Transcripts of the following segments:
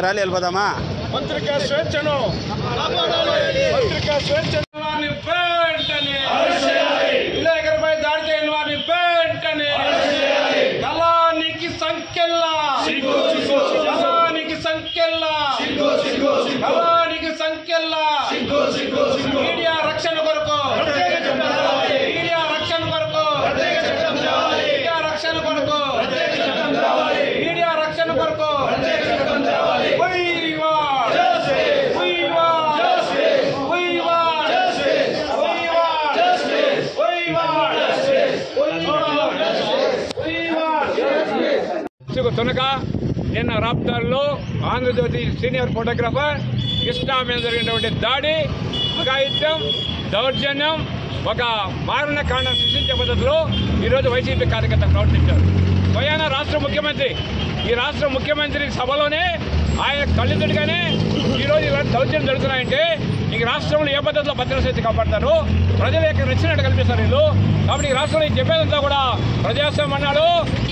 Rally వెళ్ళిపోదామా? పత్రికా స్వేచ్ఛను విలేకరుపై దాడి చేయని వారిని వెంటనే కళానికి సంఖ్యల్లా మీడియా రక్షణ కొరకు తునక నిన్న రాప్తాడులో ఆంధ్రజ్యోతి సీనియర్ ఫోటోగ్రాఫర్ కృష్ణ మీద జరిగినటువంటి దాడి, అఘాయిత్యం, దౌర్జన్యం, ఒక మారణ కాండం సృష్టించే పద్ధతిలో ఈరోజు వైసీపీ కార్యకర్తలు ప్రవర్తించారు. స్వయాన రాష్ట్ర ముఖ్యమంత్రి ఈ రాష్ట్ర ముఖ్యమంత్రి సభలోనే ఆయన కళ్ళెదుడుగానే ఈరోజు ఇలాంటి దౌర్జన్యం జరుగుతున్నాయంటే ఈ రాష్ట్రంలో ఏ పద్ధతిలో భద్రత శక్తి కాపాడతారు, ప్రజలు ఎక్కడ నచ్చినట్టు కల్పిస్తారు వీళ్ళు. కాబట్టి ఈ రాష్ట్రంలో చెప్పేదంతా కూడా ప్రజాస్వామ్యం అన్నాడు,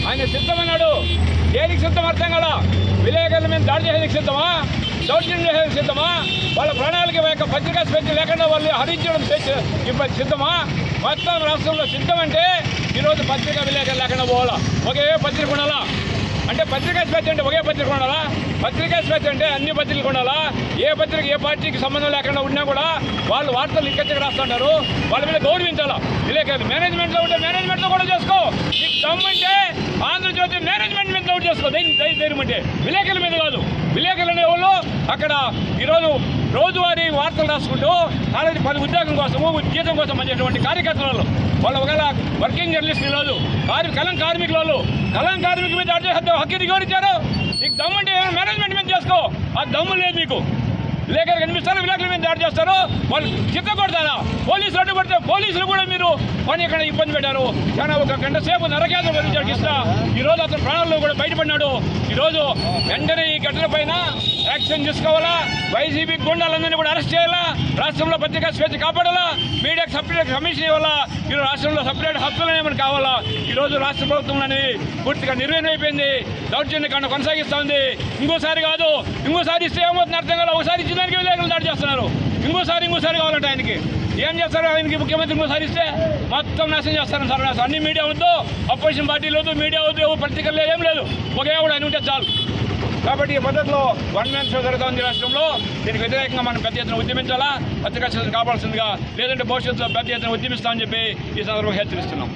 ఆయన సిద్ధమన్నాడు. దేనికి సిద్ధం అర్థం కదా? విలేకరుల మీద దాడి చేసేందుకు సిద్ధమా? దౌర్జన్యం చేసేందుకు సిద్ధమా? వాళ్ళ ప్రణాళిక పత్రికా స్వేచ్ఛ లేకుండా వాళ్ళు హరించడం సిద్ధమా? మొత్తం రాష్ట్రంలో సిద్ధం అంటే ఈరోజు పత్రికా విలేకరులు లేకుండా పోవాలా, ఒకే పత్రిక ఉండాలా. అంటే పత్రికా స్వేచ్ఛ అంటే ఒకే పత్రిక ఉండాలా? పత్రికా స్వేచ్ఛ అంటే అన్ని పత్రికలు ఉండాలా? ఏ పత్రిక ఏ పార్టీకి సంబంధం లేకుండా ఉన్నా కూడా వాళ్ళు వార్తలు ఇక్కడికి రాస్తుంటారు, వాళ్ళ మీద గౌరవించాలా. విలేకరులు మేనేజ్మెంట్లో ఉంటే మేనేజ్మెంట్లో కూడా చేసుకో. నీకు దమ్మంటే ఆంధ్రజ్యోతి మేనేజ్మెంట్ మీద డౌట్ చేసుకో, ధైర్యం అంటే విలేకరుల మీద కాదు. విలేకరులు అనే వాళ్ళు అక్కడ ఈరోజు రోజువారీ వార్తలు రాసుకుంటూ అలాగే పది ఉద్యోగం కోసము జీతం కోసం పనిచేసేటువంటి కార్యకర్తలు వాళ్ళు ఒకవేళ వర్కింగ్ జర్నలిస్ట్ ఈరోజు కలం కార్మికుల మీద దాడి చేస్తే హక్కు వివరించారు. నీకు దమ్ముంటే మేనేజ్మెంట్ మీద చేసుకో, ఆ దమ్ము లేదు మీకు. విలేకరులు కనిపిస్తారు, విలేకరుల మీద దాడి చేస్తారు, వాళ్ళు చిత్త కొడతారా? పోలీసులు అడ్డుపడితే పోలీసులు కూడా మీరు పని ఇక్కడ ఇబ్బంది పెట్టారు. కానీ ఒక గంట సేపు నరకేంద్రం వదిలించాడు కృష్ణ. ఈరోజు అతను ప్రాణాల్లో కూడా బయటపడినాడు. ఈరోజు వెంటనే ఈ ఘటన పైన యాక్షన్ తీసుకోవాలా, వైసీపీ గుండాలందరినీ కూడా అరెస్ట్ చేయాలా, రాష్ట్రంలో పత్రికా స్వేచ్ఛ కాపాడాలా, మీడియాకి సపరేట్ కమిషన్ ఇవ్వాలా, ఈరోజు రాష్ట్రంలో సపరేట్ హక్కులు ఏమైనా కావాలా. ఈరోజు రాష్ట్ర ప్రభుత్వం అనేది పూర్తిగా నిర్వీర్యం అయిపోయింది, దౌర్జన్య కాండ కొనసాగిస్తూ ఉంది. ఇంకోసారి కాదు, ఇంకోసారి ఇస్తే ఏమవుతుంది అర్థం కాదు. ఒకసారి ఇచ్చిన దానికి విలేకరులు దాడి చేస్తున్నారు, ఇంకోసారి కావాలంటే ఆయనకి ఏం చేస్తారు? ఆయనకి ముఖ్యమంత్రి ఇంకోసారి ఇస్తే మొత్తం నాశనం చేస్తారు. సర్వనాశం. అన్ని మీడియా వద్దు, అపోజిషన్ పార్టీలు వద్దు, మీడియా వద్దు, పత్రికలు ఏం లేదు, ఒకే కూడా ఆయన ఉంటే చాలు. కాబట్టి ఈ పద్ధతిలో వన్ మ్యాన్ షో జరుగుతుంది రాష్ట్రంలో. దీనికి వ్యతిరేకంగా మనం పెద్ద ఎత్తున ఉద్యమించాలా, పత్రికా స్వేచ్ఛను కాపాడాల్సిందిగా, లేదంటే భవిష్యత్తులో పెద్ద ఎత్తున ఉద్యమిస్తామని చెప్పి ఈ సందర్భంగా హెచ్చరిస్తున్నాం.